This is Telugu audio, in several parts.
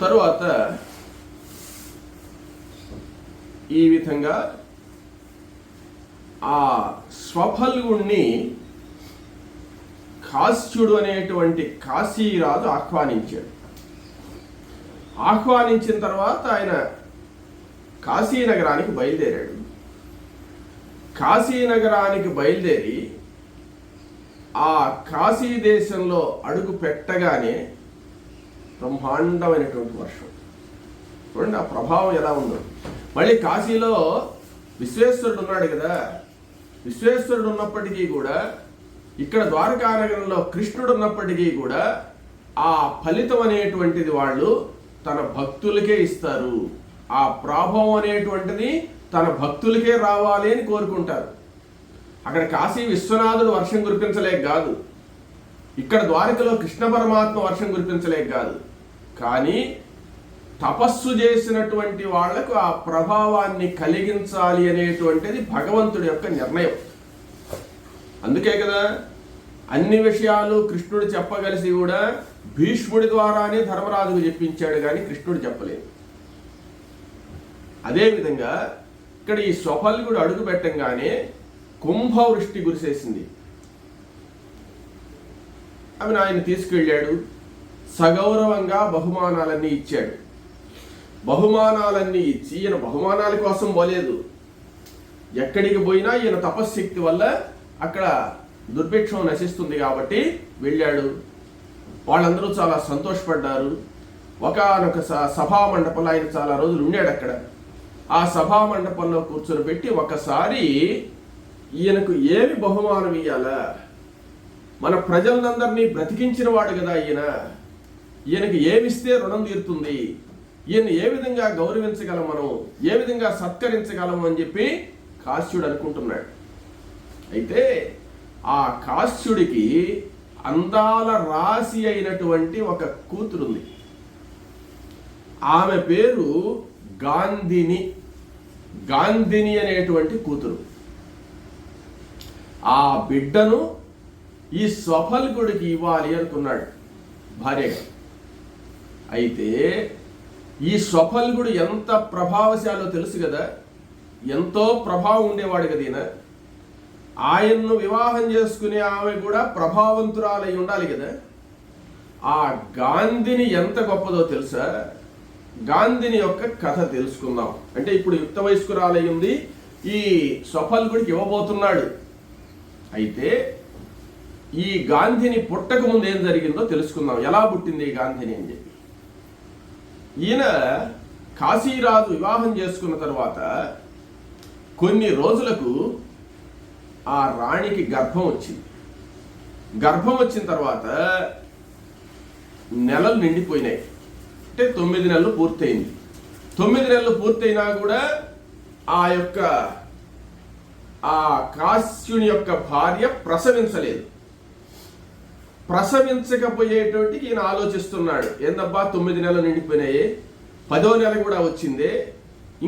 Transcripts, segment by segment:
తరువాత ఈ విధంగా ఆ స్వఫల్గుణ్ణి కాశ్యుడు అనేటువంటి కాశీరాజు ఆహ్వానించాడు. ఆహ్వానించిన తర్వాత ఆయన కాశీనగరానికి బయలుదేరాడు. కాశీనగరానికి బయలుదేరి ఆ కాశీ దేశంలో అడుగు పెట్టగానే బ్రహ్మాండమైనటువంటి వర్షం. చూడండి ఆ ప్రభావం ఎలా ఉందో. మళ్ళీ కాశీలో విశ్వేశ్వరుడు ఉన్నాడు కదా, విశ్వేశ్వరుడు ఉన్నప్పటికీ కూడా, ఇక్కడ ద్వారకానగరంలో కృష్ణుడు ఉన్నప్పటికీ కూడా ఆ ఫలితం అనేటువంటిది వాళ్ళు తన భక్తులకే ఇస్తారు. ఆ ప్రభావం అనేటువంటిది తన భక్తులకే రావాలి అని కోరుకుంటారు. అక్కడ కాశీ విశ్వనాథుడు వర్షం కురిపించలేక కాదు, ఇక్కడ ద్వారకలో కృష్ణ పరమాత్మ వర్షం కురిపించలేక కాదు, కానీ తపస్సు చేసినటువంటి వాళ్లకు ఆ ప్రభావాన్ని కలిగించాలి అనేటువంటిది భగవంతుడి యొక్క నిర్ణయం. అందుకే కదా అన్ని విషయాలు కృష్ణుడు చెప్పగలిసి కూడా భీష్ముడి ద్వారానే ధర్మరాజుకు చెప్పించాడు, కానీ కృష్ణుడు చెప్పలేదు. అదేవిధంగా ఇక్కడ ఈ స్వఫల్గుడు అడుగు పెట్టంగానే కుంభవృష్టి కురిసేసింది. అవి ఆయన తీసుకెళ్ళాడు, సగౌరవంగా బహుమానాలన్నీ ఇచ్చాడు. బహుమానాలన్నీ ఇచ్చి, ఈయన బహుమానాల కోసం పోలేదు, ఎక్కడికి పోయినా ఈయన తపశ్శక్తి వల్ల అక్కడ దుర్భిక్షం నశిస్తుంది కాబట్టి వెళ్ళాడు. వాళ్ళందరూ చాలా సంతోషపడ్డారు. ఒకానొక సభా మండపంలో ఆయన చాలా రోజులు ఉన్నాడు అక్కడ. ఆ సభా మండపంలో కూర్చొని పెట్టి ఒకసారి ఈయనకు ఏమి బహుమానం ఇయ్యాలా, మన ప్రజలందరినీ బ్రతికించిన వాడు కదా ఈయనకి ఏమిస్తే రుణం తీరుతుంది, ఈయన ఏ విధంగా గౌరవించగలం, మనం ఏ విధంగా సత్కరించగలము అని చెప్పి కాశ్యుడు అనుకుంటున్నాడు. అయితే ఆ కాశ్యుడికి అందాల రాశి అయినటువంటి ఒక కూతురుంది. ఆమె పేరు గాంధిని. గాంధిని అనేటువంటి కూతురు. ఆ బిడ్డను ఈ స్వఫల్గుడికి ఇవ్వాలి అనుకున్నాడు భార్యగా. అయితే ఈ స్వఫల్గుడు ఎంత ప్రభావశాలో తెలుసు కదా, ఎంతో ప్రభావం ఉండేవాడు కదా. ఆయన్ను వివాహం చేసుకునే ఆమె కూడా ప్రభావవంతురాలై ఉండాలి కదా. ఆ గాంధిని ఎంత గొప్పదో తెలుసా? గాంధిని యొక్క కథ తెలుసుకుందాం. అంటే ఇప్పుడు యుక్త వయస్కురాలై ఉంది, ఈ స్వఫల్గుడికి ఇవ్వబోతున్నాడు. అయితే ఈ గాంధిని పుట్టక ముందు ఏం జరిగిందో తెలుసుకుందాం, ఎలా పుట్టింది ఈ గాంధిని అని చెప్పి. ఈయన కాశీరాజు వివాహం చేసుకున్న తర్వాత కొన్ని రోజులకు ఆ రాణికి గర్భం వచ్చింది. గర్భం వచ్చిన తర్వాత నెలలు నిండిపోయినాయి. అంటే 9 నెలలు పూర్తయింది. 9 నెలలు పూర్తయినా కూడా ఆ కాశ్యుని యొక్క భార్య ప్రసవించలేదు. ప్రసవించకపోయేటోటికి ఈయన ఆలోచిస్తున్నాడు, ఏందబ్బా 9 నెలలు నిండిపోయినాయి, 10వ నెల కూడా వచ్చిందే,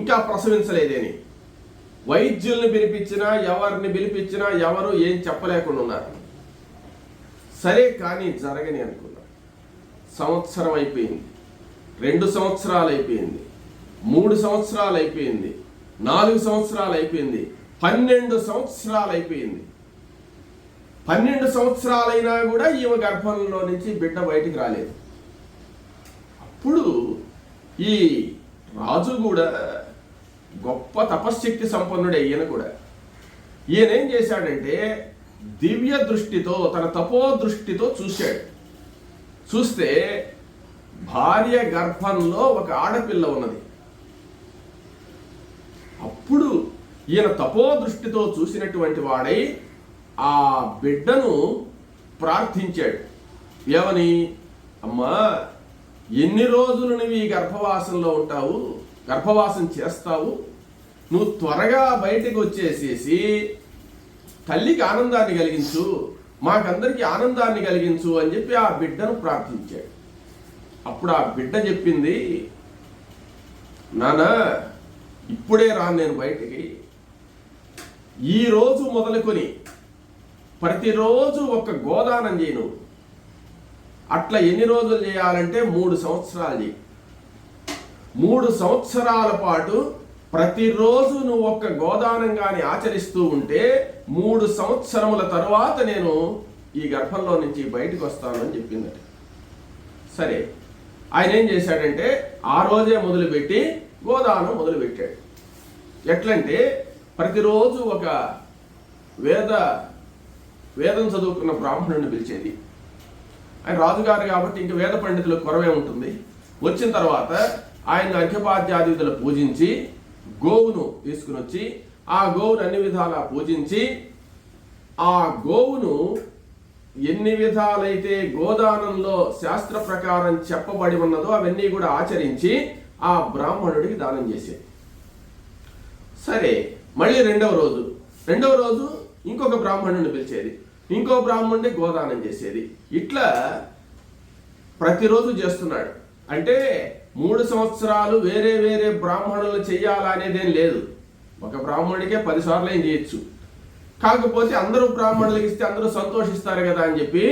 ఇంకా ప్రసవించలేదేని. వైద్యుల్ని పిలిపించినా, ఎవరిని పిలిపించినా ఎవరు ఏం చెప్పలేకుండా ఉన్నారు. సరే కానీ జరగని అనుకున్నా. సంవత్సరం అయిపోయింది, 2 సంవత్సరాలు అయిపోయింది, 3 సంవత్సరాలు అయిపోయింది, 4 సంవత్సరాలు అయిపోయింది, 12 సంవత్సరాలు అయిపోయింది. 12 సంవత్సరాలైనా కూడా ఈమె గర్భంలో నుంచి బిడ్డ బయటికి రాలేదు. అప్పుడు ఈ రాజు కూడా గొప్ప తపశ్శక్తి సంపన్నుడే. ఈయన కూడా ఈయనేం చేశాడంటే దివ్య దృష్టితో, తన తపో దృష్టితో చూశాడు. చూస్తే భార్య గర్భంలో ఒక ఆడపిల్ల ఉన్నది. అప్పుడు ఈయన తపో దృష్టితో చూసినటువంటి వాడై ఆ బిడ్డను ప్రార్థించాడు. ఏమని? అమ్మా, ఎన్ని రోజులు నువ్వు ఈ గర్భవాసంలో ఉంటావు, గర్భవాసం చేస్తావు, నువ్వు త్వరగా బయటకు వచ్చేసేసి తల్లికి ఆనందాన్ని కలిగించు, మాకందరికీ ఆనందాన్ని కలిగించు అని చెప్పి ఆ బిడ్డను ప్రార్థించాడు. అప్పుడు ఆ బిడ్డ చెప్పింది, నాన్న ఇప్పుడే రాను నేను బయటికి, ఈ రోజు మొదలుకొని ప్రతిరోజు ఒక గోదానం చేయను. అట్లా ఎన్ని రోజులు చేయాలంటే 3 సంవత్సరాలు చేయి. 3 సంవత్సరాల పాటు ప్రతిరోజు నువ్వు ఒక్క గోదానంగాని ఆచరిస్తూ ఉంటే 3 సంవత్సరముల తరువాత నేను ఈ గర్భంలో నుంచి బయటకు వస్తాను అని చెప్పిందట. సరే, ఆయన ఏం చేశాడంటే ఆ రోజే మొదలుపెట్టి గోదానం మొదలుపెట్టాడు. ఎట్లంటే ప్రతిరోజు ఒక వేదం చదువుకున్న బ్రాహ్మణుని పిలిచేది. ఆయన రాజుగారు కాబట్టి ఇంక వేద పండితులకు కొరవే ఉంటుంది. వచ్చిన తర్వాత ఆయన అర్ఘ్యపాద్యాదితులు పూజించి గోవును తీసుకుని వచ్చి ఆ గోవును అన్ని విధాలా పూజించి ఆ గోవును ఎన్ని విధాలైతే గోదానంలో శాస్త్ర ప్రకారం చెప్పబడి ఉన్నదో అవన్నీ కూడా ఆచరించి ఆ బ్రాహ్మణుడికి దానం చేసేది. సరే, మళ్ళీ రెండవ రోజు ఇంకొక బ్రాహ్మణుడిని పిలిచేది, ఇంకో బ్రాహ్మణుడిని గోదానం చేసేది. ఇట్లా ప్రతిరోజు చేస్తున్నాడు. అంటే 3 సంవత్సరాలు వేరే వేరే బ్రాహ్మణులు చెయ్యాలనేదేం లేదు. ఒక బ్రాహ్మణుడికే 10 సార్లు ఏం చేయొచ్చు. కాకపోతే అందరూ బ్రాహ్మణులకు ఇస్తే అందరూ సంతోషిస్తారు కదా అని చెప్పి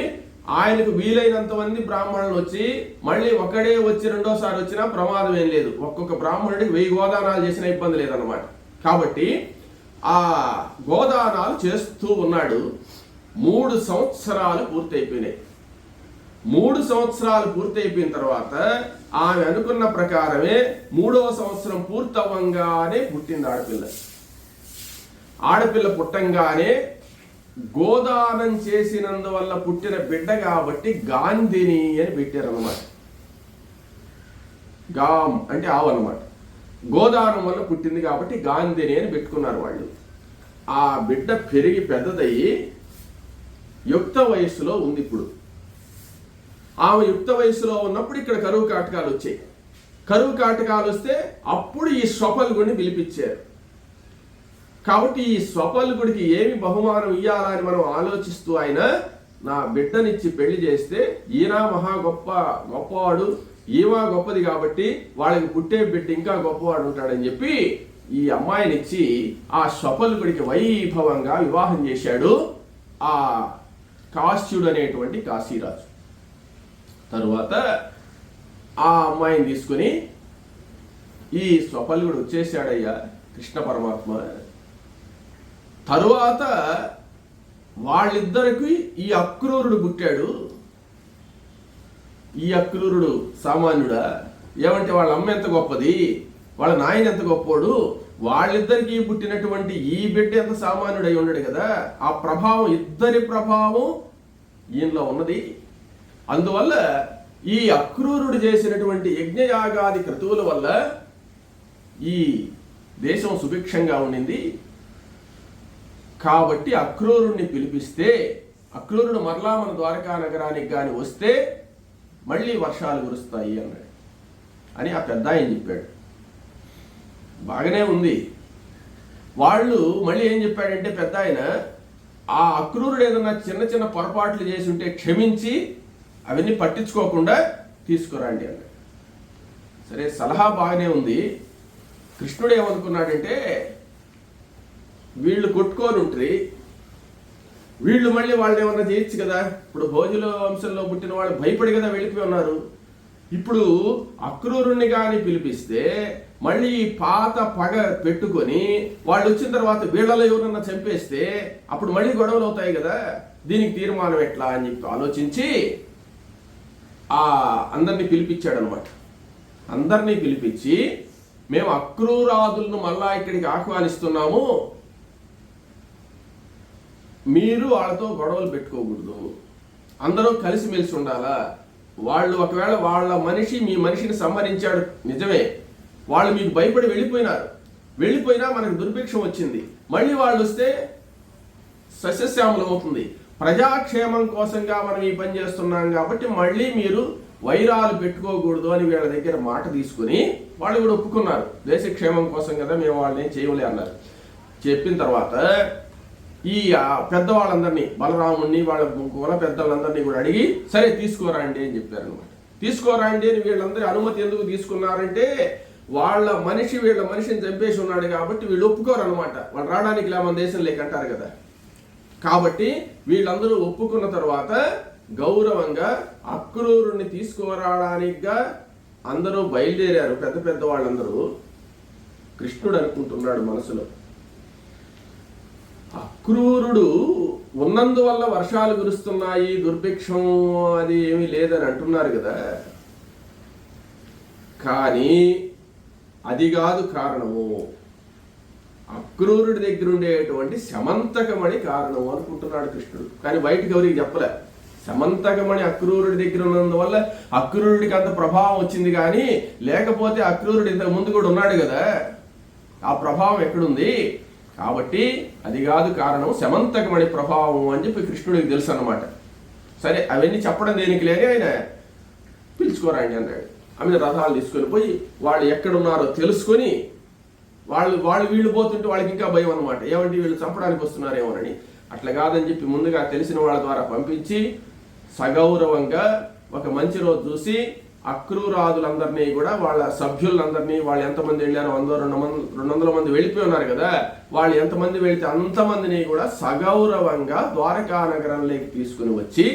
ఆయనకు వీలైనంత మంది బ్రాహ్మణులు వచ్చి మళ్ళీ ఒకడే వచ్చి రెండోసారి వచ్చినా ప్రమాదం ఏం లేదు. ఒక్కొక్క బ్రాహ్మణుడికి 1000 గోదానాలు చేసినా ఇబ్బంది లేదన్నమాట. కాబట్టి ఆ గోదానాలు చేస్తూ ఉన్నాడు. 3 సంవత్సరాలు పూర్తయిపోయినాయి. 3 సంవత్సరాలు పూర్తయిపోయిన తర్వాత ఆమె అనుకున్న ప్రకారమే 3వ సంవత్సరం పూర్తవంగానే పుట్టింది ఆడపిల్ల. ఆడపిల్ల పుట్టంగానే గోదానం చేసినందువల్ల పుట్టిన బిడ్డ కాబట్టి గాంధిని అని పెట్టారన్నమాట. గాం అంటే ఆవు అన్నమాట. గోదానం వల్ల పుట్టింది కాబట్టి గాంధిని అని పెట్టుకున్నారు వాళ్ళు. ఆ బిడ్డ పెరిగి పెద్దదయ్యి యుక్త వయస్సులో ఉంది. ఇప్పుడు ఆమె యుక్త వయస్సులో ఉన్నప్పుడు ఇక్కడ కరువు కాటకాలు వచ్చాయి. కరువు కాటకాలు వస్తే అప్పుడు ఈ స్వపల్గుడిని పిలిపించారు. కాబట్టి ఈ స్వపల్గుడికి ఏమి బహుమానం ఇయ్యాలని మనం ఆలోచిస్తూ ఆయన నా బిడ్డనిచ్చి పెళ్లి చేస్తే ఈయన మహా గొప్పవాడు, ఈమె గొప్పది కాబట్టి వాళ్ళకి పుట్టే బిడ్డ ఇంకా గొప్పవాడు ఉంటాడని చెప్పి ఈ అమ్మాయినిచ్చి ఆ స్వపల్గుడికి వైభవంగా వివాహం చేశాడు ఆ కాశ్యుడు అనేటువంటి కాశీరాజు. తరువాత ఆ అమ్మాయిని తీసుకుని ఈ స్వపల్గుడు వచ్చేసాడయ్యా కృష్ణ పరమాత్మ. తరువాత వాళ్ళిద్దరికి ఈ అక్రూరుడు పుట్టాడు. ఈ అక్రూరుడు సామాన్యుడా? ఏమంటే వాళ్ళ అమ్మ ఎంత గొప్పది, వాళ్ళ నాయన ఎంత గొప్పోడు, వాళ్ళిద్దరికి పుట్టినటువంటి ఈ బిడ్డ ఎంత సామాన్యుడై ఉండడు కదా. ఆ ప్రభావం, ఇద్దరి ప్రభావం ఈయనలో ఉన్నది. అందువల్ల ఈ అక్రూరుడు చేసినటువంటి యజ్ఞయాగాది క్రతువుల వల్ల ఈ దేశం సుభిక్షంగా ఉండింది. కాబట్టి అక్రూరుడిని పిలిపిస్తే అక్రూరుడు మరలా మన ద్వారకా నగరానికి కానీ వస్తే మళ్ళీ వర్షాలు కురుస్తాయి అన్నాడు అని ఆ పెద్ద ఆయన చెప్పాడు. బాగానే ఉంది. వాళ్ళు మళ్ళీ ఏం చెప్పాడంటే పెద్ద ఆయన, ఆ అక్రూరుడు ఏదన్నా చిన్న చిన్న పొరపాట్లు చేసి ఉంటే క్షమించి అవన్నీ పట్టించుకోకుండా తీసుకురండి అన్నాడు. సరే, సలహా బాగానే ఉంది. కృష్ణుడు ఏమనుకున్నాడంటే వీళ్ళు కొట్టుకొని ఉంటారు, వీళ్ళు మళ్ళీ వాళ్ళు ఏమన్నా చేయొచ్చు కదా. ఇప్పుడు భోజుల వంశంలో పుట్టిన వాళ్ళు భయపడి కదా వెళ్ళిపోయి ఉన్నారు. ఇప్పుడు అక్రూరుణ్ణి కానీ పిలిపిస్తే మళ్ళీ పాత పగ పెట్టుకొని వాళ్ళు వచ్చిన తర్వాత వీళ్ళలో ఎవరన్నా చంపేస్తే అప్పుడు మళ్ళీ గొడవలు అవుతాయి కదా. దీనికి తీర్మానం ఎట్లా అని చెప్పి ఆలోచించి అందరినీ పిలిపించాడు అనమాట. అందరినీ పిలిపించి మేము అక్రూరాదులను మళ్ళా ఇక్కడికి ఆహ్వానిస్తున్నాము, మీరు వాళ్ళతో గొడవలు పెట్టుకోకూడదు, అందరూ కలిసిమెలిసి ఉండాలా. వాళ్ళు ఒకవేళ వాళ్ళ మనిషి మీ మనిషిని సంహరించాడు నిజమే, వాళ్ళు మీకు భయపడి వెళ్ళిపోయినా మనకు దుర్భిక్షం వచ్చింది, మళ్ళీ వాళ్ళు వస్తే సస్యశ్యామలం అవుతుంది. ప్రజాక్షేమం కోసంగా మనం ఈ పని చేస్తున్నాం కాబట్టి మళ్ళీ మీరు వైరాలు పెట్టుకోకూడదు అని వీళ్ళ దగ్గర మాట తీసుకుని వాళ్ళు కూడా ఒప్పుకున్నారు. దేశక్షేమం కోసం కదా మేము వాళ్ళని ఏం చేయలే అన్నారు. చెప్పిన తర్వాత ఈ పెద్దవాళ్ళందరినీ, బలరాముడిని వాళ్ళ కుల పెద్దలందరినీ కూడా అడిగి సరే తీసుకోరండి అని చెప్పారనమాట. తీసుకోరండి అని వీళ్ళందరి అనుమతి ఎందుకు తీసుకున్నారంటే వాళ్ళ మనిషి వీళ్ళ మనిషిని చంపేసి ఉన్నాడు కాబట్టి వీళ్ళు ఒప్పుకోరు అనమాట. వాళ్ళు రావడానికి ఇలా మన దేశం లేకంటారు కదా. కాబట్టి వీళ్ళందరూ ఒప్పుకున్న తర్వాత గౌరవంగా అక్రూరుణ్ణి తీసుకురావడానికిగా అందరూ బయలుదేరారు, పెద్ద పెద్ద వాళ్ళందరూ. కృష్ణుడు అనుకుంటున్నాడు మనసులో, అక్రూరుడు ఉన్నందువల్ల వర్షాలు కురుస్తున్నాయి, దుర్భిక్షం అది ఏమీ లేదని అంటున్నారు కదా, కానీ అది కాదు కారణము, అక్రూరుడి దగ్గర ఉండేటువంటి శమంతకమణి కారణము అనుకుంటున్నాడు కృష్ణుడు. కానీ బయటికి ఎవరికి చెప్పలే. శమంతకమణి అక్రూరుడి దగ్గర ఉన్నందువల్ల అక్రూరుడికి అంత ప్రభావం వచ్చింది, కానీ లేకపోతే అక్రూరుడు ఇంతకు ముందు కూడా ఉన్నాడు కదా, ఆ ప్రభావం ఎక్కడుంది? కాబట్టి అది కాదు కారణం, శమంతకమణి ప్రభావం అని చెప్పి కృష్ణుడికి తెలుసు అన్నమాట. సరే, అవన్నీ చెప్పడం దేనికి లేని ఆయన పిలుచుకోరాండి అన్నాడు. ఆమె రథాలు తీసుకొని పోయి వాళ్ళు ఎక్కడున్నారో తెలుసుకొని, వాళ్ళు వీళ్ళు పోతుంటే వాళ్ళకి ఇంకా భయం అనమాట, ఏమంటే వీళ్ళు చంపడానికి వస్తున్నారేమోనని. అట్లా కాదని చెప్పి ముందుగా తెలిసిన వాళ్ళ ద్వారా పంపించి సగౌరవంగా ఒక మంచి రోజు చూసి అక్రూరాదులందరినీ కూడా, వాళ్ళ సభ్యులందరినీ, వాళ్ళు ఎంతమంది వెళ్ళారో 200 మంది వెళ్ళిపోయి ఉన్నారు కదా, వాళ్ళు ఎంతమంది వెళితే అంతమందిని కూడా సగౌరవంగా ద్వారకా నగరంలోకి తీసుకుని వచ్చి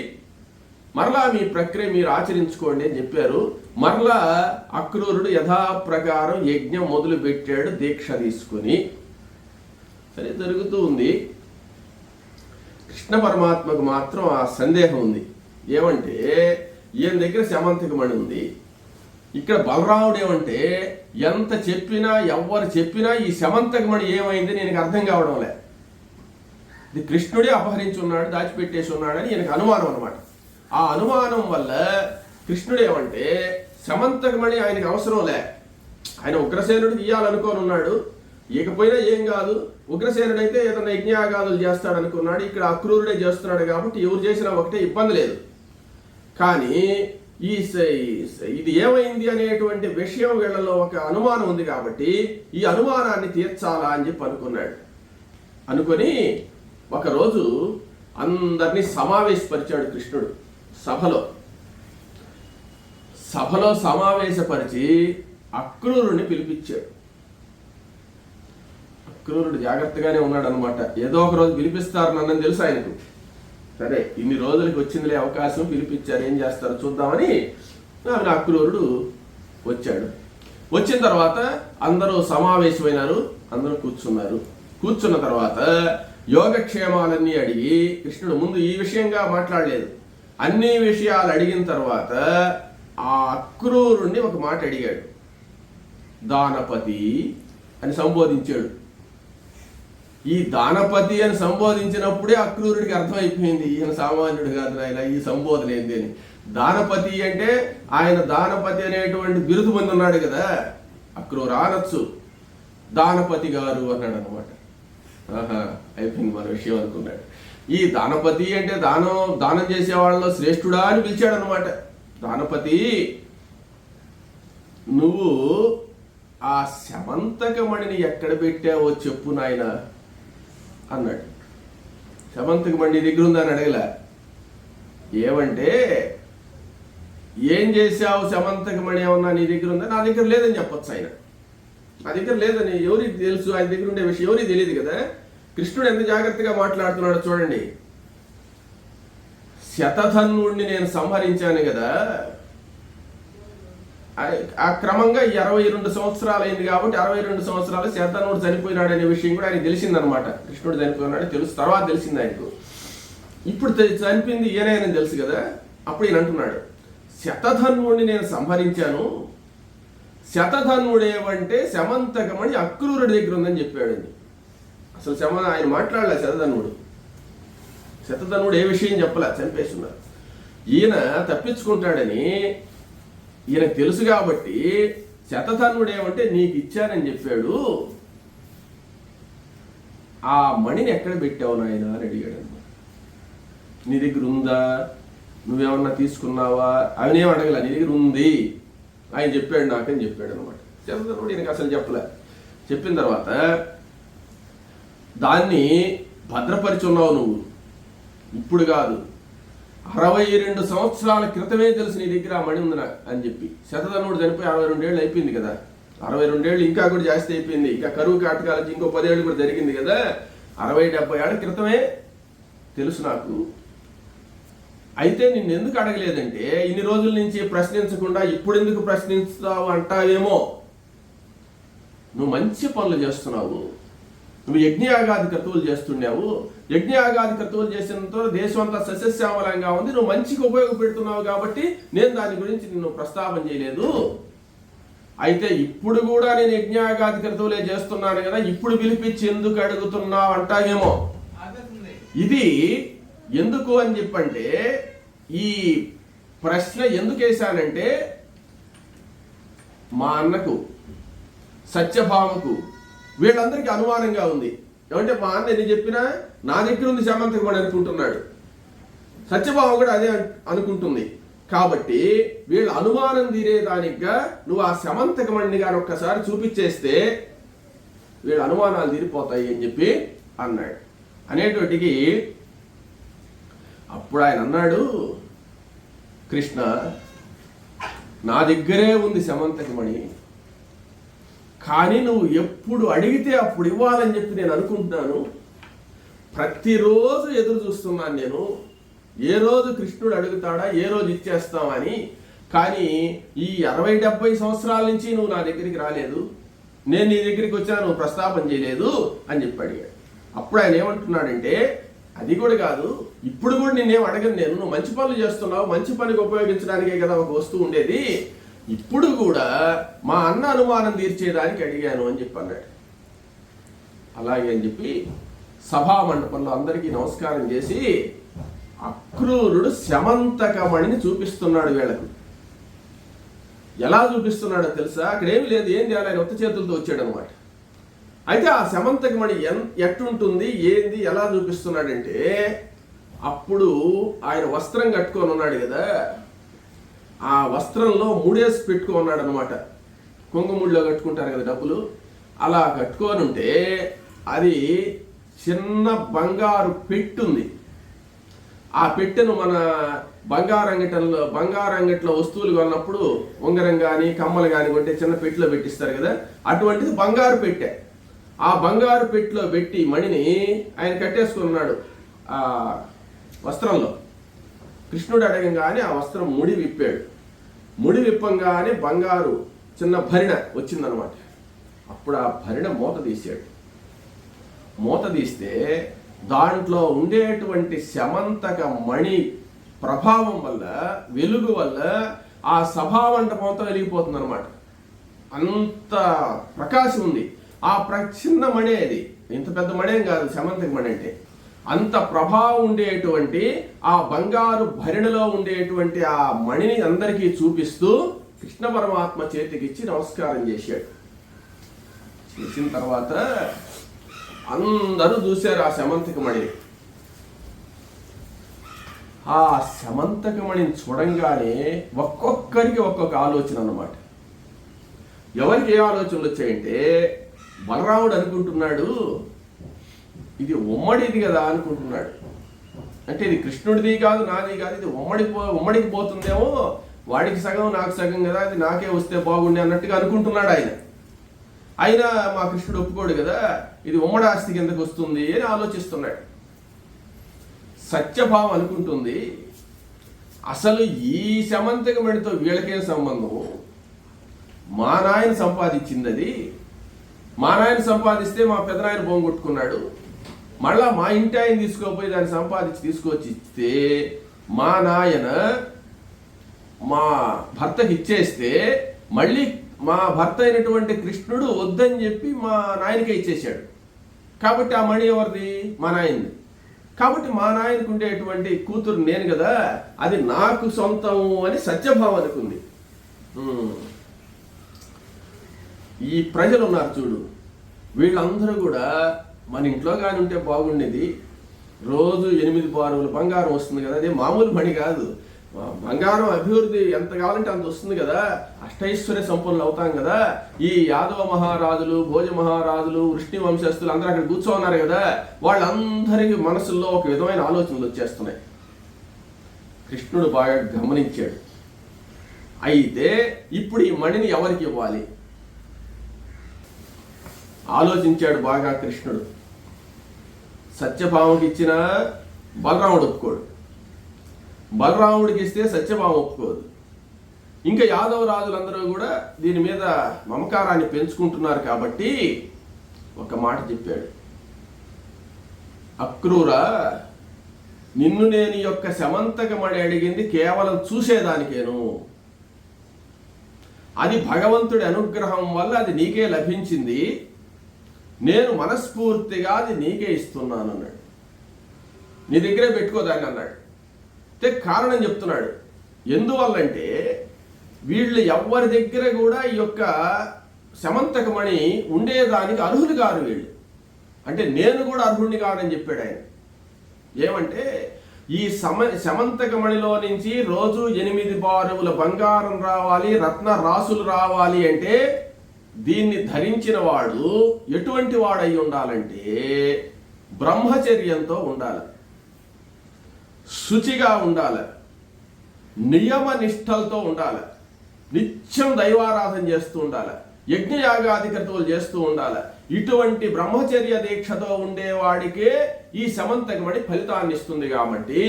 మరలా మీ ప్రక్రియ మీరు ఆచరించుకోండి అని చెప్పారు. మరలా అక్రూరుడు యథాప్రకారం యజ్ఞం మొదలు పెట్టాడు, దీక్ష తీసుకుని. సరే, జరుగుతూ ఉంది. కృష్ణ పరమాత్మకు మాత్రం ఆ సందేహం ఉంది. ఏమంటే, ఈయన దగ్గర శమంతకమణి ఉంది, ఇక్కడ బలరాముడు ఏమంటే ఎంత చెప్పినా ఎవరు చెప్పినా ఈ శమంతకమణి ఏమైంది నేను అర్థం కావడం లే, ఇది కృష్ణుడే అపహరించి ఉన్నాడు, దాచిపెట్టేసి ఉన్నాడని ఈయనకు అనుమానం అనమాట. ఆ అనుమానం వల్ల కృష్ణుడు ఏమంటే శమంతకమణి ఆయనకు అవసరం లే, ఆయన ఉగ్రసేనుడికి ఇయ్యాలనుకోని ఉన్నాడు, ఇకపోయినా ఏం కాదు, ఉగ్రసేనుడైతే ఏదైనా యజ్ఞయాగాదులు చేస్తాడు అనుకున్నాడు, ఇక్కడ అక్రూరుడే చేస్తున్నాడు కాబట్టి ఎవరు చేసినా ఒకటే, ఇబ్బంది లేదు. కానీ ఇది ఏమైంది అనేటువంటి విషయం వీళ్ళలో ఒక అనుమానం ఉంది కాబట్టి ఈ అనుమానాన్ని తీర్చాలా అని చెప్పి అనుకున్నాడు. అనుకొని ఒకరోజు అందరినీ సమావేశపరిచాడు కృష్ణుడు. సభలో సమావేశపరిచి అక్రూరుని పిలిపించాడు. అక్రూరుడు జాగ్రత్తగానే ఉన్నాడు అనమాట, ఏదో ఒక రోజు పిలిపిస్తారు నన్ను తెలుసు ఆయనకు. సరే, ఇన్ని రోజులకి వచ్చిందిలే అవకాశం, పిలిపించారు, ఏం చేస్తారో చూద్దామని అక్రూరుడు వచ్చాడు. వచ్చిన తర్వాత అందరూ సమావేశమైనారు, అందరూ కూర్చున్నారు. కూర్చున్న తర్వాత యోగక్షేమాలన్నీ అడిగి, కృష్ణుడు ముందు ఈ విషయంగా మాట్లాడలేదు, అన్ని విషయాలు అడిగిన తర్వాత ఆ అక్రూరుణ్ణి ఒక మాట అడిగాడు. దానపతి అని సంబోధించాడు. ఈ దానపతి అని సంబోధించినప్పుడే అక్రూరుడికి అర్థమైపోయింది, ఈయన సామాన్యుడు కాదు ఆయన, ఈ సంబోధన ఏంటి అని. దానపతి అంటే ఆయన దానపతి అనేటువంటి బిరుదు మంది ఉన్నాడు కదా, అక్రూరు అనొచ్చు, దానపతి గారు అన్నాడు అనమాట. అయిపోయింది మన విషయం అనుకున్నాడు. ఈ దానపతి అంటే దానం చేసే వాళ్ళలో శ్రేష్ఠుడా అని పిలిచాడు అనమాట. దానపతి, నువ్వు ఆ శమంతకమణిని ఎక్కడ పెట్టావో చెప్పు నాయన అన్నాడు. శమంతకమణి నీ దగ్గర ఉందని అడగలే, ఏమంటే ఏం చేశావు, శమంతకమణి ఏమన్నా నీ దగ్గర ఉందా? నా దగ్గర లేదని చెప్పొచ్చు ఆయన. నా దగ్గర లేదని ఎవరికి తెలుసు, ఆయన దగ్గర ఉండే విషయం ఎవరికి తెలియదు కదా. కృష్ణుడు ఎంత జాగ్రత్తగా మాట్లాడుతున్నాడు చూడండి. శతధన్వుడిని నేను సంహరించాను కదా, ఆ క్రమంగా 22 సంవత్సరాలు అయింది కాబట్టి 62 సంవత్సరాలు శతధన్వుడు చనిపోయినాడు అనే విషయం కూడా ఆయనకు తెలిసిందనమాట. కృష్ణుడు చనిపోయినాడు తెలుసు, తర్వాత తెలిసింది ఆయనకు. ఇప్పుడు చనిపోయింది ఈయనని తెలుసు కదా. అప్పుడు ఈయన అంటున్నాడు, శతధన్వుడిని నేను సంహరించాను, శతధన్వుడు ఏమంటే శమంతకమణి అక్రూరుడి దగ్గర ఉందని చెప్పాడు. అసలు ఆయన మాట్లాడలే శతధన్వుడు ఏ విషయం చెప్పలే, చంపేస్తున్నారు. ఈయన తప్పించుకుంటాడని ఈయనకు తెలుసు కాబట్టి శతధన్వుడు ఏమంటే నీకు ఇచ్చానని చెప్పాడు, ఆ మణిని ఎక్కడ పెట్టావు నాయన అని అడిగాడు అనమాట. నీ దగ్గర ఉందా, నువ్వేమన్నా తీసుకున్నావా అవన్నీ ఏం అడగల, నీ దగ్గర ఉంది ఆయన చెప్పాడు నాకని చెప్పాడు అనమాట. శతధన్వుడు ఈయనకి అసలు చెప్పలే. చెప్పిన తర్వాత దాన్ని భద్రపరిచి ఉన్నావు నువ్వు, ఇప్పుడు కాదు 62 సంవత్సరాల క్రితమే తెలుసు నీ దగ్గర ఆ మణి ఉంది అని చెప్పి. శతధన్వుడు చనిపోయి 62 ఏళ్ళు అయిపోయింది కదా, 62 ఏళ్ళు ఇంకా కూడా జాస్తి అయిపోయింది, ఇంకా కరువు కాటకాలకి ఇంకో 10 ఏళ్ళు కూడా జరిగింది కదా, 60-70 ఏళ్ల క్రితమే తెలుసు నాకు. అయితే నిన్ను ఎందుకు అడగలేదంటే ఇన్ని రోజుల నుంచి ప్రశ్నించకుండా ఇప్పుడు ఎందుకు ప్రశ్నిస్తావు అంటావేమో. నువ్వు మంచి పనులు చేస్తున్నావు, నువ్వు యజ్ఞయాగాది క్రతువులు చేస్తున్నావు, యజ్ఞయాగాది క్రతువులు చేసినంత దేశం అంతా సస్యశ్యామలంగా ఉంది, నువ్వు మంచికి ఉపయోగపెడుతున్నావు కాబట్టి నేను దాని గురించి నిన్ను ప్రస్తావన చేయలేదు. అయితే ఇప్పుడు కూడా నేను యజ్ఞయాగాది క్రతువులే చేస్తున్నాను కదా, ఇప్పుడు పిలిపించి ఎందుకు అడుగుతున్నావు అంటావేమో. ఇది ఎందుకు అని చెప్పంటే ఈ ప్రశ్న ఎందుకు వేశానంటే మా అన్నకు సత్యభామకు వీళ్ళందరికీ అనుమానంగా ఉంది. ఏమంటే మా అన్న ఎన్ని చెప్పినా నా దగ్గర ఉంది సమంతకి మణి అనుకుంటున్నాడు, సత్యభామ కూడా అదే అనుకుంటుంది. కాబట్టి వీళ్ళ అనుమానం తీరేదానిగా నువ్వు ఆ సమంతక మణిని గారు ఒక్కసారి చూపించేస్తే వీళ్ళ అనుమానాలు తీరిపోతాయి అని చెప్పి అన్నాడు. అనేటోటికి అప్పుడు ఆయన అన్నాడు, కృష్ణ నా దగ్గరే ఉంది సమంతక మణి, కానీ నువ్వు ఎప్పుడు అడిగితే అప్పుడు ఇవ్వాలని చెప్పి నేను అనుకుంటున్నాను. ప్రతిరోజు ఎదురు చూస్తున్నాను నేను, ఏ రోజు కృష్ణుడు అడుగుతాడా, ఏ రోజు ఇచ్చేస్తామని. కానీ ఈ 60-70 సంవత్సరాల నుంచి నువ్వు నా దగ్గరికి రాలేదు, నేను నీ దగ్గరికి వచ్చా, నువ్వు ప్రస్తాపన చేయలేదు అని చెప్పి అడిగాడు. అప్పుడు ఆయన ఏమంటున్నాడంటే అది కూడా కాదు, ఇప్పుడు కూడా నిన్నేం అడగను నేను, నువ్వు మంచి పనులు చేస్తున్నావు, మంచి పనికి ఉపయోగించడానికే కదా ఒక వస్తువు ఉండేది, ఇప్పుడు కూడా మా అన్న అనుమానం తీర్చేదానికి అడిగాను అని చెప్పి అన్నాడు. అలాగే అని చెప్పి సభా మండపంలో అందరికీ నమస్కారం చేసి అక్రూరుడు సమంతకమణిని చూపిస్తున్నాడు వీళ్ళకు. ఎలా చూపిస్తున్నాడో తెలుసా? అక్కడేమి లేదు, ఏం చేయాలి, ఆయన ఒత్త చేతులతో వచ్చాడు అనమాట. అయితే ఆ సమంతకమణి ఎట్టుంటుంది, ఏంది, ఎలా చూపిస్తున్నాడంటే అప్పుడు ఆయన వస్త్రం కట్టుకొని ఉన్నాడు కదా, ఆ వస్త్రంలో ముడేసి పెట్టుకున్నాడు అనమాట. కుంకుముడిలో కట్టుకుంటారు కదా డబ్బులు, అలా కట్టుకొని ఉంటే అది చిన్న బంగారు పెట్టుంది. ఆ పెట్టెను మన బంగారు అంగట్లో వస్తువులు కొన్నప్పుడు ఉంగరం కానీ కమ్మలు కానీ కొంటే చిన్న పెట్టెలో పెట్టిస్తారు కదా, అటువంటిది బంగారు పెట్టె. ఆ బంగారు పెట్టెలో పెట్టి మణిని ఆయన కట్టేసుకున్నాడు ఆ వస్త్రంలో. కృష్ణుడు అడగంగానే ఆ వస్త్రం ముడి విప్పాడు. ముడి విప్పంగానే బంగారు చిన్న భరిణ వచ్చిందనమాట. అప్పుడు ఆ భరిణ మూత తీసాడు. మూత తీస్తే దాంట్లో ఉండేటువంటి సమంతక మణి ప్రభావం వల్ల, వెలుగు వల్ల ఆ సభామంటపంతో వెలిగిపోతుంది అనమాట. అంత ప్రకాశం ఉంది. ఆ చిన్న మణి, అది ఇంత పెద్ద మణేం కాదు సమంతక మణి అంటే. అంత ప్రభావం ఉండేటువంటి ఆ బంగారు భరిణలో ఉండేటువంటి ఆ మణిని అందరికీ చూపిస్తూ కృష్ణ పరమాత్మ చేతికిచ్చి నమస్కారం చేశాడు. చేసిన తర్వాత అందరూ చూశారు ఆ సమంతక మణిని. ఆ సమంతక మణిని చూడంగానే ఒక్కొక్కరికి ఒక్కొక్క ఆలోచన అన్నమాట. ఎవరికి ఏ ఆలోచనలు వచ్చాయంటే బలరాముడు అనుకుంటున్నాడు ఇది ఉమ్మడిది కదా అనుకుంటున్నాడు. అంటే ఇది కృష్ణుడిది కాదు, నాది కాదు, ఇది ఉమ్మడికి పోతుందేమో, వాడికి సగం నాకు సగం కదా, అది నాకే వస్తే బాగుండే అన్నట్టుగా అనుకుంటున్నాడు ఆయన. అయినా మా కృష్ణుడు ఒప్పుకోడు కదా, ఇది ఉమ్మడి ఆస్తి కిందకు వస్తుంది అని ఆలోచిస్తున్నాడు. సత్యభావం అనుకుంటుంది అసలు ఈ సమంతక మణితో వీళ్ళకేం సంబంధం, మా నాయన సంపాదించింది అది, మా నాయన సంపాదిస్తే మా పెదనాయన పోగొట్టుకున్నాడు, మళ్ళా మా ఇంటి ఆయన తీసుకోపోయి దాన్ని సంపాదించి తీసుకొచ్చి ఇస్తే మా నాయన మా భర్తకి ఇచ్చేస్తే మళ్ళీ మా భర్త అయినటువంటి కృష్ణుడు వద్దని చెప్పి మా నాయనకే ఇచ్చేసాడు. కాబట్టి ఆ మణి ఎవరిది? మా నాయనది. కాబట్టి మా నాయనకు ఉండేటువంటి కూతురు నేను కదా, అది నాకు సొంతము అని సత్యభావం అనుకుంది. ఈ ప్రజలు ఉన్నారు చూడు, వీళ్ళందరూ కూడా మన ఇంట్లో కానీ ఉంటే బాగుండేది, రోజు 8 బారులు బంగారం వస్తుంది కదా, అదే మామూలు మణి కాదు, బంగారం అభివృద్ధి ఎంత కావాలంటే అంత వస్తుంది కదా, అష్టైశ్వర్య సంపన్నులు అవుతాం కదా. ఈ యాదవ మహారాజులు, భోజ మహారాజులు, వృష్ణి వంశస్థులు అందరూ అక్కడ కూర్చోన్నారు కదా, వాళ్ళందరికీ మనసుల్లో ఒక విధమైన ఆలోచనలు వచ్చేస్తున్నాయి. కృష్ణుడు బాగా గమనించాడు. అయితే ఇప్పుడు ఈ మణిని ఎవరికి ఇవ్వాలి ఆలోచించాడు బాగా కృష్ణుడు. సత్యభామకి ఇచ్చిన బలరాముడు ఒప్పుకోడు, బలరాముడికి ఇస్తే సత్యభామ ఒప్పుకోదు. ఇంకా యాదవ రాజులందరూ కూడా దీని మీద మమకారాన్ని పెంచుకుంటున్నారు కాబట్టి ఒక మాట చెప్పాడు, అక్రూరా, నిన్ను నేను యొక్క శమంతకమణి అడిగింది కేవలం చూసేదానికేను. అది భగవంతుడి అనుగ్రహం వల్ల అది నీకే లభించింది. నేను మనస్ఫూర్తిగా అది నీకే ఇస్తున్నాను అన్నాడు. నీ దగ్గరే పెట్టుకోదాన్ని అన్నాడు. అంటే కారణం చెప్తున్నాడు. ఎందువల్లంటే వీళ్ళు ఎవ్వరి దగ్గర కూడా ఈ యొక్క శమంతకమణి ఉండేదానికి అర్హులు కారు వీళ్ళు. అంటే నేను కూడా అర్హుడిని కానని చెప్పాడు ఆయన. ఏమంటే ఈ శమంతకమణిలో నుంచి రోజు 8 బారువుల బంగారం రావాలి, రత్న రాసులు రావాలి అంటే దీన్ని ధరించిన వాడు ఎటువంటి వాడై ఉండాలంటే బ్రహ్మచర్యంతో ఉండాలి, శుచిగా ఉండాలి, నియమ నిష్టలతో ఉండాలి, నిత్యం దైవారాధన చేస్తూ ఉండాలి, యజ్ఞయాగాధికృతులు చేస్తూ ఉండాలి. ఇటువంటి బ్రహ్మచర్య దీక్షతో ఉండేవాడికే ఈ శమంతకమణి ఫలితాన్ని ఇస్తుంది. కాబట్టి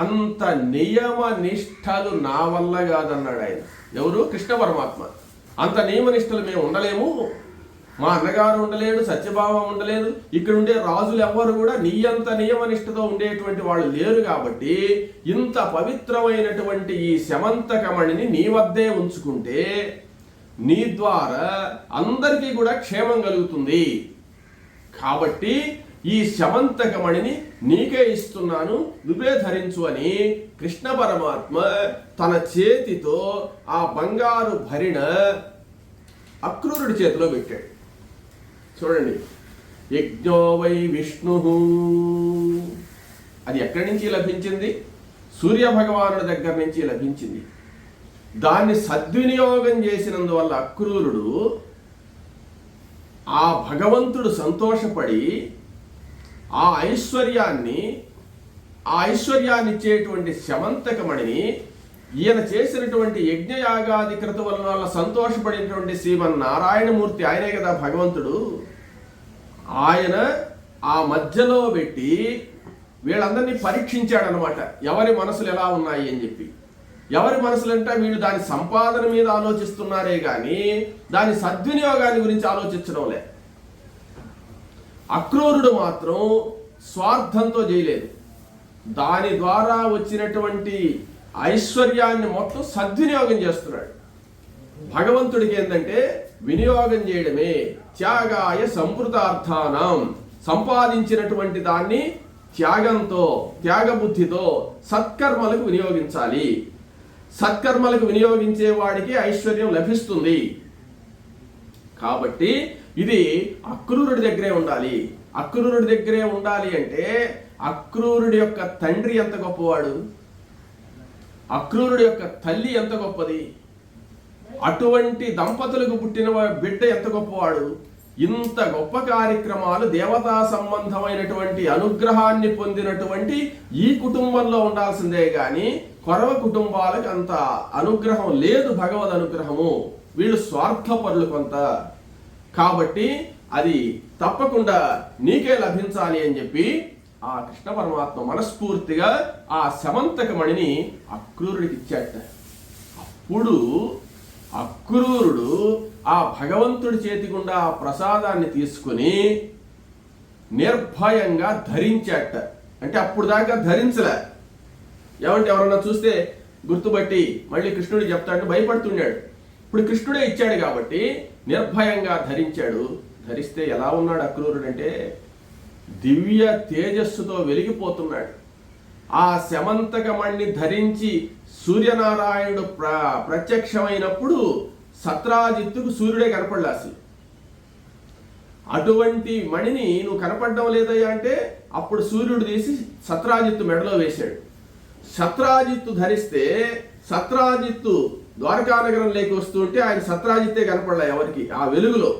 అంత నియమ నిష్టలు నా వల్ల కాదన్నాడు ఆయన. ఎవరు? కృష్ణ పరమాత్మ. అంత నియమ నిష్టలు మేము ఉండలేము, మా అన్నగారు ఉండలేడు, సత్యభామ ఉండలేదు, ఇక్కడ ఉండే రాజులు ఎవ్వరు కూడా నీ అంత నియమనిష్టతో ఉండేటువంటి వాళ్ళు లేరు. కాబట్టి ఇంత పవిత్రమైనటువంటి ఈ శమంతకమణిని నీ వద్దే ఉంచుకుంటే నీ ద్వారా అందరికీ కూడా క్షేమం కలుగుతుంది. కాబట్టి ఈ శమంతకమణిని నీకే ఇస్తున్నాను, నువ్వే ధరించు అని కృష్ణ పరమాత్మ తన చేతితో ఆ బంగారు భరిణ అక్రూరుడి చేతిలో పెట్టాడు. చూడండి, యజ్ఞో వై విష్ణు, అది ఎక్కడి నుంచి లభించింది? సూర్య భగవానుడి దగ్గర నుంచి లభించింది. దాన్ని సద్వినియోగం చేసినందువల్ల అక్రూరుడు, ఆ భగవంతుడు సంతోషపడి ఆ ఐశ్వర్యాన్ని ఇచ్చేటువంటి శమంతకమణిని ఈయన చేసినటువంటి యజ్ఞయాగాది క్రతువుల వల్ల సంతోషపడినటువంటి శ్రీమన్నారాయణమూర్తి, ఆయనే కదా భగవంతుడు, ఆయన ఆ మధ్యలో పెట్టి వీళ్ళందరినీ పరీక్షించాడనమాట. ఎవరి మనసులు ఎలా ఉన్నాయి అని చెప్పి. ఎవరి మనసులు అంటే వీళ్ళు దాని సంపాదన మీద ఆలోచిస్తున్నారే కానీ దాని సద్వినియోగాన్ని గురించి ఆలోచించడం లే. అక్రూరుడు మాత్రం స్వార్థంతో చేయలేదు. దాని ద్వారా వచ్చినటువంటి ఐశ్వర్యాన్ని మొత్తం సద్వినియోగం చేస్తున్నాడు. భగవంతుడికి ఏంటంటే వినియోగం చేయడమే. త్యాగాయ సంపృతార్థానం, సంపాదించినటువంటి దాన్ని త్యాగంతో, త్యాగబుద్ధితో సత్కర్మలకు వినియోగించాలి. సత్కర్మలకు వినియోగించే వాడికి ఐశ్వర్యం లభిస్తుంది. కాబట్టి ఇది అక్రూరుడి దగ్గరే ఉండాలి. అక్రూరుడి దగ్గరే ఉండాలి అంటే అక్రూరుడి యొక్క తండ్రి ఎంత గొప్పవాడు, అక్రూరుడి యొక్క తల్లి ఎంత గొప్పది, అటువంటి దంపతులకు పుట్టిన బిడ్డ ఎంత గొప్పవాడు. ఇంత గొప్ప కార్యక్రమాలు దేవతా సంబంధమైనటువంటి అనుగ్రహాన్ని పొందినటువంటి ఈ కుటుంబంలో ఉండాల్సిందే గాని కొరవ కుటుంబాలకు అంత అనుగ్రహం లేదు, భగవద్ అనుగ్రహము. వీళ్ళు స్వార్థపరులు కొంత. కాబట్టి అది తప్పకుండా నీకే లభించాలి అని చెప్పి ఆ కృష్ణ పరమాత్మ మనస్ఫూర్తిగా ఆ శమంతకమణిని అక్రూరుడికి ఇచ్చాట. అప్పుడు అక్రూరుడు ఆ భగవంతుడి చేతి గుండా ఆ ప్రసాదాన్ని తీసుకుని నిర్భయంగా ధరించాట. అంటే అప్పుడు దాకా ధరించలే. ఏమంటే ఎవరన్నా చూస్తే గుర్తుపట్టి మళ్ళీ కృష్ణుడు చెప్తాడంటే భయపడుతున్నాడు. ఇప్పుడు కృష్ణుడే ఇచ్చాడు కాబట్టి నిర్భయంగా ధరించాడు. ధరిస్తే ఎలా ఉన్నాడు అక్రూరుడు అంటే దివ్య తేజస్సుతో వెలిగిపోతున్నాడు. ఆ శమంతకమణిని ధరించి సూర్యనారాయణుడు ప్రత్యక్షమైనప్పుడు సత్రాజిత్తుకు సూర్యుడే కనపడలే. అసలు అటువంటి మణిని నువ్వు కనపడడం లేదయ్యా అంటే అప్పుడు సూర్యుడు తీసి సత్రాజిత్తు మెడలో వేశాడు. సత్రాజిత్తు ధరిస్తే సత్రాజిత్తు ద్వారకానగరం లేకి వస్తుంటే ఆయన సత్రాజిత్తే కనపడలే ఎవరికి ఆ వెలుగులో.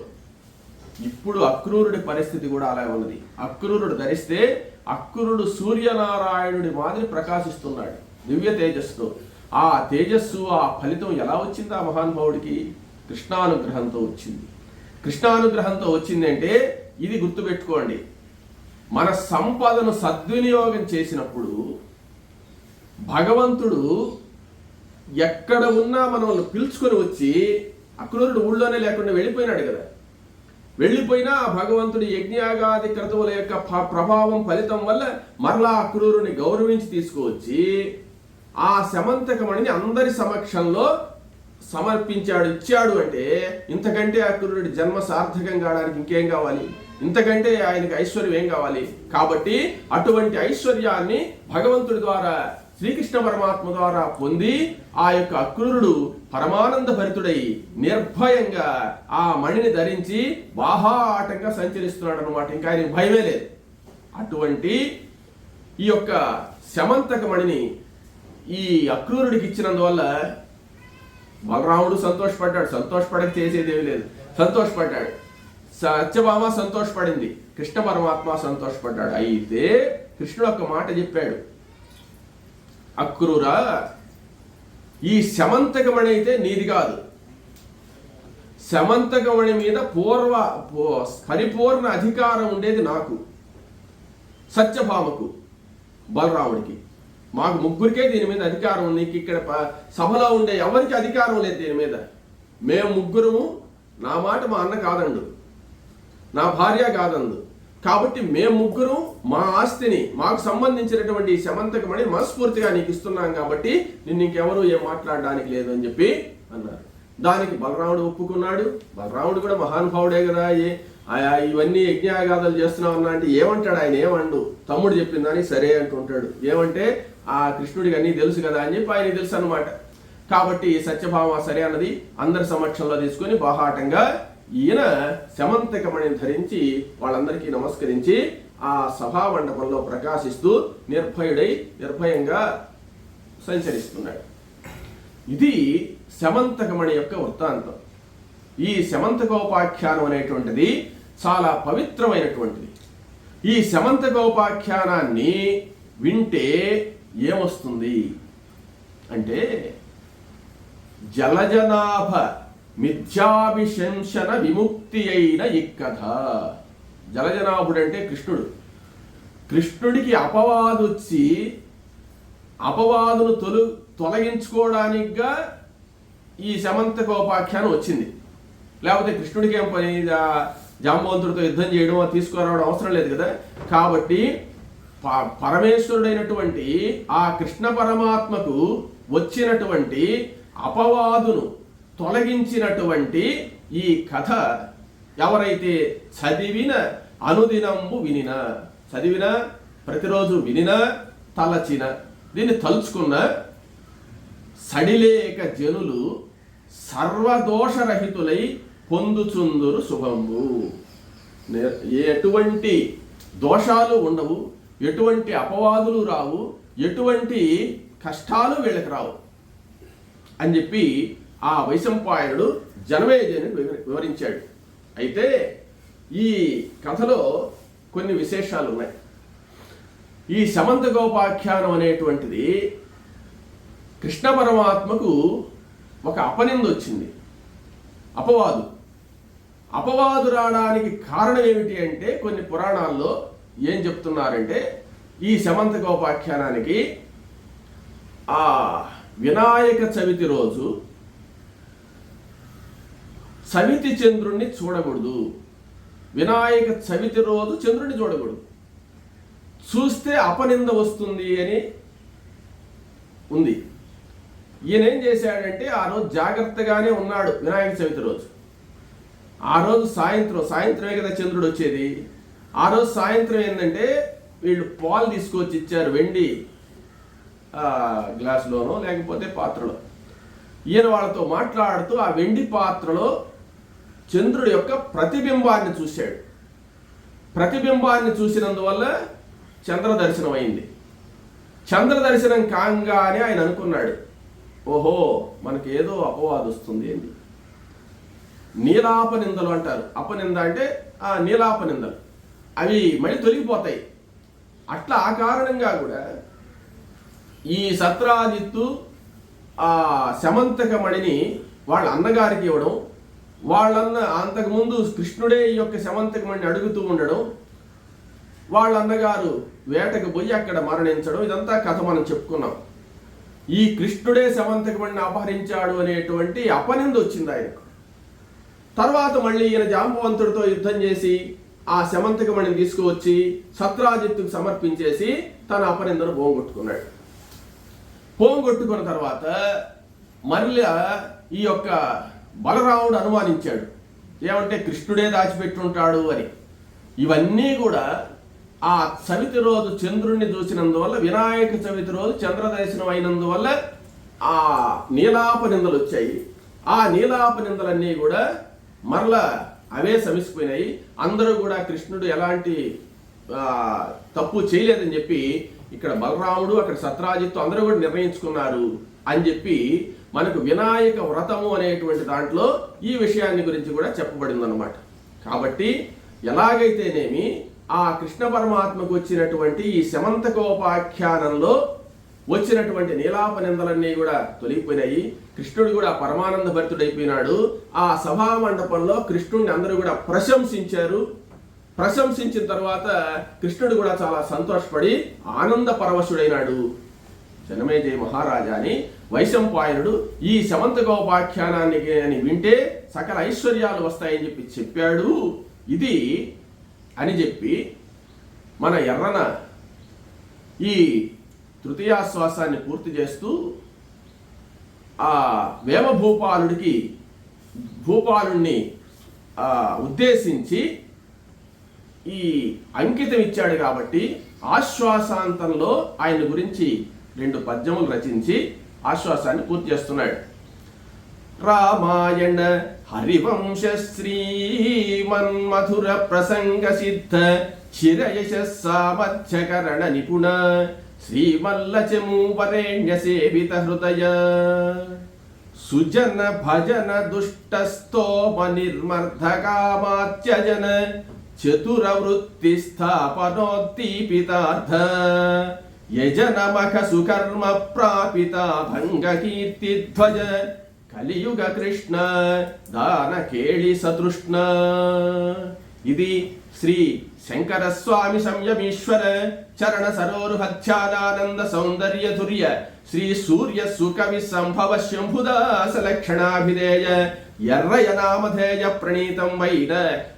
ఇప్పుడు అక్రూరుడి పరిస్థితి కూడా అలా ఉన్నది. అక్రూరుడు ధరిస్తే అక్రూరుడు సూర్యనారాయణుడి మాదిరి ప్రకాశిస్తున్నాడు దివ్య తేజస్సుతో. ఆ తేజస్సు, ఆ ఫలితం ఎలా వచ్చింది ఆ మహానుభావుడికి? కృష్ణానుగ్రహంతో వచ్చింది. కృష్ణానుగ్రహంతో వచ్చింది అంటే ఇది గుర్తుపెట్టుకోండి, మన సంపదను సద్వినియోగం చేసినప్పుడు భగవంతుడు ఎక్కడ ఉన్నా మనల్ని పిలుచుకొని వచ్చి, అక్రూరుడు ఊళ్ళోనే లేకుండా వెళ్ళిపోయినాడు కదా, వెళ్ళిపోయినా ఆ భగవంతుడి యజ్ఞయాగాది క్రతువుల యొక్క ప్రభావం ఫలితం వల్ల మరలా అక్రూరుని గౌరవించి తీసుకువచ్చి ఆ శమంతకమణిని అందరి సమక్షంలో సమర్పించాడు, ఇచ్చాడు. అంటే ఇంతకంటే అక్రూరుడి జన్మ సార్థకం కావడానికి ఇంకేం కావాలి? ఇంతకంటే ఆయనకి ఐశ్వర్యం ఏం కావాలి? కాబట్టి అటువంటి ఐశ్వర్యాన్ని భగవంతుడి ద్వారా, శ్రీకృష్ణ పరమాత్మ ద్వారా పొంది ఆ యొక్క అక్రూరుడు పరమానంద భరితుడై నిర్భయంగా ఆ మణిని ధరించి బాహాటంగా సంచరిస్తున్నాడు అనమాట. ఇంకా ఆయనకి భయమే లేదు. అటువంటి ఈ యొక్క శమంతక మణిని ఈ అక్రూరుడికి ఇచ్చినందువల్ల బలరాముడు సంతోషపడ్డాడు. సంతోషపడక చేసేదేమీ లేదు, సంతోషపడ్డాడు. సత్యభామ సంతోషపడింది, కృష్ణ పరమాత్మ సంతోషపడ్డాడు. అయితే కృష్ణుడు ఒక మాట చెప్పాడు, అక్రూరా, ఈ శమంతకమణి అయితే నీది కాదు. శమంతకమణి మీద పరిపూర్ణ అధికారం ఉండేది నాకు, సత్యభామకు, బలరాముడికి. మాకు ముగ్గురికే దీని మీద అధికారం. నీకు ఇక్కడ సభలో ఉండే ఎవరికి అధికారం లేదు దీని మీద. మేము ముగ్గురము, నా మాట మా అన్న కాదండు, నా భార్య కాదందు. కాబట్టి మేము ముగ్గురు మా ఆస్తిని, మాకు సంబంధించినటువంటి ఈ శమంతకమణి మనస్ఫూర్తిగా నీకు ఇస్తున్నాం, కాబట్టి నిన్ను ఇంకెవరూ ఏం మాట్లాడడానికి లేదు అని చెప్పి అన్నారు. దానికి బలరాముడు ఒప్పుకున్నాడు. బలరాముడు కూడా మహానుభావుడే కదా, ఇవన్నీ యజ్ఞయాగాదాలు చేస్తున్నావు అన్నా అంటే ఏమంటాడు ఆయన? ఏమండు, తమ్ముడు చెప్పిన దానికి సరే అంటుంటాడు. ఏమంటే ఆ కృష్ణుడికి అన్నీ తెలుసు కదా అని చెప్పి ఆయన తెలుసు అనమాట. కాబట్టి సత్యభామ సరే అన్నది. అందరి సమక్షంలో తీసుకొని బాహాటంగా ఈయన శమంతకమణిని ధరించి వాళ్ళందరికీ నమస్కరించి ఆ సభా మండపంలో ప్రకాశిస్తూ నిర్భయంగా సంచరిస్తున్నాడు. ఇది శమంతకమణి యొక్క వృత్తాంతం. ఈ శమంతకోపాఖ్యానం అనేటువంటిది చాలా పవిత్రమైనటువంటిది. ఈ శమంతకోపాఖ్యానాన్ని వింటే ఏమొస్తుంది అంటే, జలజనాభ మిథ్యాభిశంసన విముక్తి అయిన ఇక్కథ. జలజనాభుడు అంటే కృష్ణుడు. కృష్ణుడికి అపవాదు వచ్చి అపవాదును తొలగించుకోవడానికిగా ఈ శమంతకోపాఖ్యానం వచ్చింది. లేకపోతే కృష్ణుడికి ఏం పని, జాంబవంతుడితో యుద్ధం చేయడం, తీసుకురావడం అవసరం లేదు కదా. కాబట్టి పరమేశ్వరుడైనటువంటి ఆ కృష్ణ పరమాత్మకు వచ్చినటువంటి అపవాదును తొలగించినటువంటి ఈ కథ ఎవరైతే చదివిన, అనుదినంబు వినిన, చదివిన, ప్రతిరోజు వినిన, తలచిన, దీన్ని తలుచుకున్న సడిలేక జనులు సర్వదోషరహితులై పొందుచుందురు శుభంబు. ఎటువంటి దోషాలు ఉండవు, ఎటువంటి అపవాదులు రావు, ఎటువంటి కష్టాలు వీళ్ళకి రావు అని చెప్పి ఆ వైశంపాయనుడు జనమేజయునికి వివరించాడు. అయితే ఈ కథలో కొన్ని విశేషాలు ఉన్నాయి. ఈ శమంతకోపాఖ్యానం అనేటువంటిది కృష్ణ పరమాత్మకు ఒక అపనింద వచ్చింది, అపవాదు రావడానికి కారణం ఏమిటి అంటే, కొన్ని పురాణాల్లో ఏం చెప్తున్నారంటే, ఈ శమంతకోపాఖ్యానానికి ఆ వినాయక చవితి రోజు సవితి చంద్రుణ్ణి చూడకూడదు. వినాయక చవితి రోజు చంద్రుడిని చూడకూడదు, చూస్తే అపనింద వస్తుంది అని ఉంది. ఈయన ఏం చేశాడంటే, ఆ రోజు జాగ్రత్తగానే ఉన్నాడు. వినాయక చవితి రోజు ఆ రోజు సాయంత్రమే కదా చంద్రుడు వచ్చేది. ఆ రోజు సాయంత్రం ఏంటంటే, వీళ్ళు పాలు తీసుకొచ్చి ఇచ్చారు, వెండి గ్లాసులోనో లేకపోతే పాత్రలో. ఈయన వాళ్ళతో మాట్లాడుతూ ఆ వెండి పాత్రలో చంద్రుడి యొక్క ప్రతిబింబాన్ని చూశాడు. ప్రతిబింబాన్ని చూసినందువల్ల చంద్ర దర్శనం అయింది. చంద్ర దర్శనం కాగానే ఆయన అనుకున్నాడు, ఓహో మనకి ఏదో అపవాదు వస్తుంది ఏంటి. నీలాపనిందలు అంటారు. అపనింద అంటే ఆ నీలాపనిందలు, అవి మళ్ళీ తొలగిపోతాయి. అట్లా ఆ కారణంగా కూడా ఈ సత్రాజిత్తు ఆ శమంతకమణిని వాళ్ళ అన్నగారికి ఇవ్వడం, వాళ్ళన్న అంతకుముందు కృష్ణుడే ఈ యొక్క శమంతకమణిని అడుగుతూ ఉండడం, వాళ్ళ అన్నగారు వేటకు పోయి అక్కడ మరణించడం, ఇదంతా కథ మనం చెప్పుకున్నాం. ఈ కృష్ణుడే శమంతకమణిని అపహరించాడు అనేటువంటి అపనింద వచ్చింది ఆయనకు. తర్వాత మళ్ళీ ఈయన జాంబవంతుడితో యుద్ధం చేసి ఆ శమంతకమణిని తీసుకువచ్చి సత్రాజిత్తుకు సమర్పించేసి తన అపనిందను పోగొట్టుకున్నాడు. పోగొట్టుకున్న తర్వాత మళ్ళీ ఈ యొక్క బలరాముడు అనుమానించాడు, ఏమంటే కృష్ణుడే దాచిపెట్టుంటాడు అని. ఇవన్నీ కూడా ఆ చవితి రోజు చంద్రుణ్ణి చూసినందువల్ల, వినాయక చవితి రోజు చంద్రదర్శనం అయినందువల్ల ఆ నీలాపనిందలు వచ్చాయి. ఆ నీలాపనిందలన్నీ కూడా మరలా అవే సమిసిపోయినాయి. అందరూ కూడా కృష్ణుడు ఎలాంటి తప్పు చేయలేదని చెప్పి ఇక్కడ బలరాముడు, అక్కడ సత్రాజిత్తు అందరూ కూడా నిర్ణయించుకున్నారు అని చెప్పి మనకు వినాయక వ్రతము అనేటువంటి దాంట్లో ఈ విషయాన్ని గురించి కూడా చెప్పబడింది అన్నమాట. కాబట్టి ఎలాగైతేనేమి ఆ కృష్ణ పరమాత్మకు వచ్చినటువంటి ఈ శమంతకోపాఖ్యానంలో వచ్చినటువంటి నీలాపనిందలన్నీ కూడా తొలగిపోయినాయి. కృష్ణుడు కూడా పరమానంద భరితుడైపోయినాడు. ఆ సభా మండపంలో కృష్ణుడిని అందరూ కూడా ప్రశంసించారు. ప్రశంసించిన తర్వాత కృష్ణుడు కూడా చాలా సంతోషపడి ఆనంద పరవశుడైనాడు. జనమేజయ మహారాజాని వైశంపాయనుడు ఈ శమంతకోపాఖ్యానాన్ని వింటే సకల ఐశ్వర్యాలు వస్తాయని చెప్పాడు. ఇది అని చెప్పి మన ఎర్రన ఈ తృతీయాశ్వాసాన్ని పూర్తి చేస్తూ ఆ భూపాలుణ్ణి ఉద్దేశించి ఈ అంకితం ఇచ్చాడు. కాబట్టి ఆశ్వాసాంతంలో ఆయన గురించి 2 పద్యములు రచించి ఆశ్వాసాన్ని పూర్తి చేస్తున్నాడు. రామాయణ హరివంశ శ్రీమన్మధుర ప్రసంగ సిద్ధ చిరయశ సామర్థ్యకరణ నిపుణ శ్రీమల్లచమూ వరేణ్య సేవిత హృదయ సుజన భజన దుష్టస్తోమ నిర్మర్ధకామాత్యజన చతుర వృత్తి స్థాపనోద్దీపితార్థ యజనమఖ సుకర్మ ప్రాపిత భంగ కీర్తి ధ్వజ కలియుగ కృష్ణ దాన కేళి సతృష్ణ. ఇది శ్రీ శంకర స్వామి సంయమీశ్వర చరణ సరోరుహధ్యానానంద సౌందర్య ధుర్య శ్రీ సూర్య సుకవి సంభవ శంభుదాస లక్షణాభిధేయ ఎర్రయ నామధేయ ప్రణీతం వైన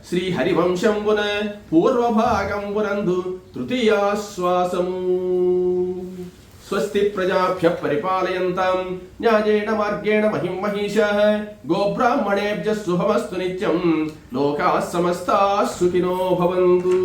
శ్రీ హరివంశంబున పూర్వభాగంబునందు తృతీయాశ్వాసము. స్వస్తి ప్రజాభ్య పరిపాలయంతాం న్యాయేన మార్గేణ మహిం మహిషః గోబ్రాహ్మణేభ్యః శుభమస్తు నిత్యం లోకాః సమస్తాః సుఖినో భవంతు.